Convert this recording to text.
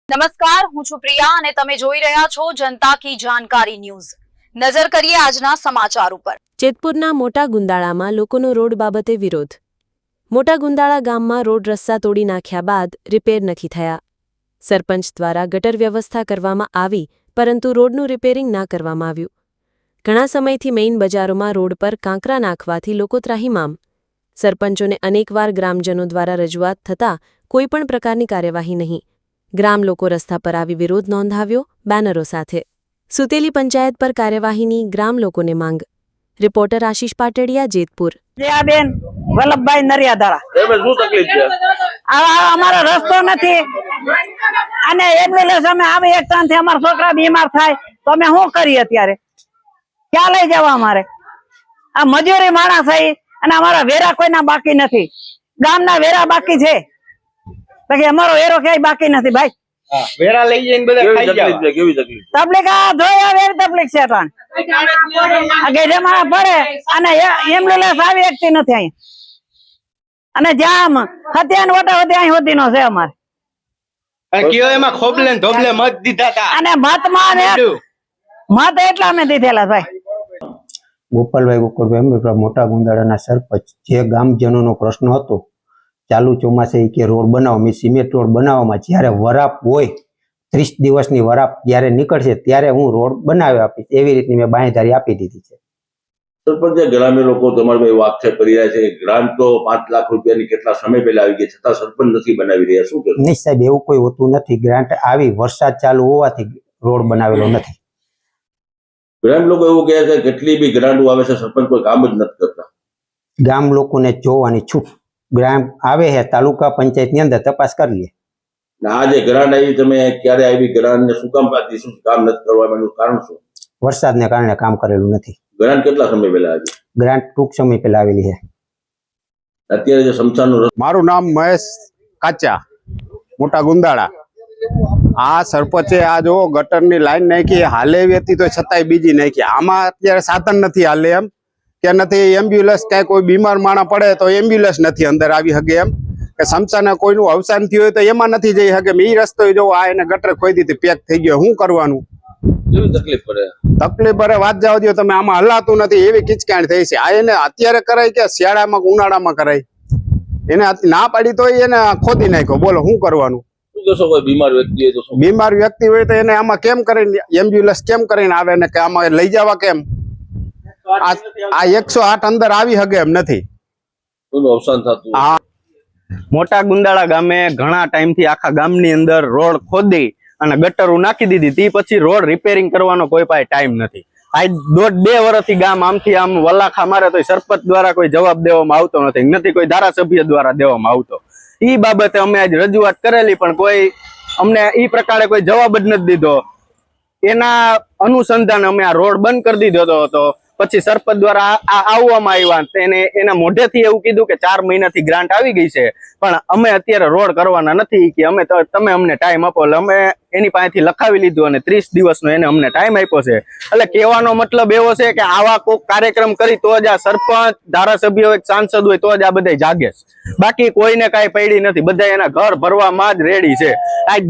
નમસ્કાર, હું છું પ્રિયા અને તમે જોઈ રહ્યા છો જનતા કી જાણકારી ન્યૂઝ। નજર કરીએ આજના સમાચાર ઉપર। જેતપુરના મોટા ગુંદાળામાં લોકોનો રોડ બાબતે વિરોધ। મોટા ગુંદાળા ગામમાં રોડ રસ્તા તોડી નાખ્યા બાદ રિપેર નથી થયા। સરપંચ દ્વારા ગટર વ્યવસ્થા કરવામાં આવી, પરંતુ રોડનું રિપેરિંગ ના કરવામાં આવ્યું। ઘણા સમયથી મેઇન બજારોમાં રોડ પર કાંકરા નાખવાથી લોકો ત્રાહિમામ। સરપંચોને અનેકવાર ગ્રામજનો દ્વારા રજૂઆત થતાં કોઈપણ પ્રકારની કાર્યવાહી નહીં। ગ્રામ લોકો રસ્તા પર આવી વિરોધ નોંધાવ્યો બેનરો સાથે। સુતેલી પંચાયત પર કાર્યવાહીની ગ્રામ લોકોને માંગ। રિપોર્ટર આશીષ પાટડિયા, જેતપુર। બેન વલ્લભભાઈ નરિયાધારા। એમાં શું તકલીફ છે? અમારો રસ્તો નથી અને એમ્બ્યુલન્સ અમે આવી એક ત્રણથી અમારા છોકરા બીમાર થાય તો અમે શું કરીએ? અત્યારે ક્યાં લઈ જવા? અમારે આ મજૂરી માણસ છે અને અમારા વેરા કોઈના બાકી નથી। ગામના વેરા બાકી છે, બાકી અમારો વેરો ક્યાંય બાકી નથી ભાઈ। વેરા લઈ જઈને બધા ખાઈ જાય। કેવી તકલીફ? તકલીફ આ જોઈ આવે એવી તકલીફ છે। ત્રણ ગેઢેમાં પડે અને એમ્બ્યુલન્સ આવી એકતી નથી અહીંયા, અને જામ હત્યાન વટા વધી અહીં હોતી નો છે અમારે। કયો એમાં ખોબલે ને ધોબલે મત દીધા હતા અને મતમાં મત એટલા અમે દીધેલા ભાઈ। ગોપાલભાઈ ગોકળભાઈ મોટા ગુંદાળાના સરપંચ, જે ગામજનોનો પ્રશ્ન હતો ચાલુ ચોમાસે કે રોડ બનાવો, મેં સિમેન્ટ રોડ બનાવવામાં જ્યારે વરાપ હોય 30 દિવસની વરાપ જ્યારે નીકળશે ત્યારે હું રોડ બનાવી આપીશ, એવી રીતની મેં બાંહેધરી આપી દીધી છે। સરપંચ, ગ્રામ્ય લોકો તમારા ભાઈ આક્ષેપ કરી રહ્યા છે કે ગ્રાન્ટ તો 5 લાખ રૂપિયાની કેટલા સમય પહેલા આવી ગઈ, છતાં સરપંચ નથી બનાવી રહ્યા, શું કહેવું? નહીં સાહેબ, એવું કોઈ હોતું નથી। ગ્રાન્ટ આવી વરસાદ ચાલુ હોવાથી રોડ બનાવેલો નથી। ગ્રામ લોકો એવું કહે છે કેટલી બી ગ્રાન્ટો આવે છે, સરપંચ કોઈ કામ જ નથી કરતા। ગામ લોકોને જોવાની છૂટ, ગ્રામ આવે છે તાલુકા પંચાયતની અંદર તપાસ કરી લે। આ જે ગ્રાન્ટ આવી, તમે ક્યારે આવી ગ્રાન્ટ ને શું કામ પાતી, શું કામ નથી કરવામાં, એનું કારણ શું? વરસાદને કારણે કામ કરેલું નથી। ગ્રાન્ટ કેટલા સમય પહેલા આવી? ગ્રાન્ટ ટૂંક સમય પહેલા આવેલી છે। અત્યારે જે શમશાનનું મારું નામ મહેશ કાચા, મોટા ગુંદાળા। આ સરપંચે આ જો ગટરની લાઈન નાખી, હાલે હતી તો છતાંય બીજી નાખી। આમાં અત્યારે સાધન નથી હાલે એમ કે નથી એમ્બ્યુલન્સ, ક્યાંય કોઈ બીમાર માણસ પડે તો એમ્બ્યુલન્સ નથી અંદર આવી શકે એમ, કે શમશાને કોઈનું અવસાન થયું હોય તો એમાં નથી જઈ શકે। એ રસ્તો જો આ એને ગટર ખોઈ દીધી, પેક થઈ ગયો, શું કરવાનું? કેવી તકલીફ પડે? તકલીફ પડે વાત જાવ દો તમે, આમાં હલાતું નથી એવી કિચકાણ થઈ છે। આ એને અત્યારે કરાય કે શિયાળામાં ઉનાળામાં કરાય? એને ના પાડી તો એને ખોદી નાખ્યો, બોલો શું કરવાનું? શું કહેશો? કોઈ બીમાર વ્યક્તિ હોય તો શું? બીમાર વ્યક્તિ હોય તો એને આમાં કેમ કરીને એમ્બ્યુલન્સ કેમ કરીને આવે ને કે આમાં લઈ જવા કેમ? આ 108 અંદર આવી શકે એમ નથી। અવસાન થતું? હા, મોટા ગુંદાળા ગામે ઘણા ટાઈમથી આખા ગામની અંદર રોડ ખોદી અને ગટરો નાખી દીધી, તે પછી રોડ રિપેરિંગ કરવાનો કોઈ પાસે ટાઈમ નથી। આજ 1.5 વર્ષથી ગામ આમથી આમ વલાખા મારે તો સરપંચ દ્વારા કોઈ જવાબ દેવામાં આવતો નથી, કોઈ ધારાસભ્ય દ્વારા દેવામાં આવતો। એ બાબતે અમે આજ રજૂઆત કરેલી, પણ કોઈ અમને એ પ્રકારે કોઈ જવાબ જ નથી દીધો। એના અનુસંધાને અમે આ રોડ બંધ કરી દીધો હતો। પછી સરપંચ દ્વારા આવવામાં આવ્યા, એના મોઢેથી એવું કીધું કે 4 મહિનાથી ગ્રાન્ટ આવી ગઈ છે, પણ અમે અત્યારે રોડ કરવાના નથી, કે તમે અમને ટાઈમ આપો। એટલે અમે એની પાસેથી લખાવી લીધું અને 30 દિવસનો એને અમને ટાઈમ આપ્યો છે। એટલે કહેવાનો મતલબ એવો છે કે આવા કોઈ કાર્યક્રમ કરી તો જ આ સરપંચ, ધારાસભ્ય હોય, સાંસદ હોય તો જ આ બધા જાગે છે, બાકી કોઈને કાંઈ પડી નથી, બધા એના ઘર ભરવામાં જ રેડી છે। આજ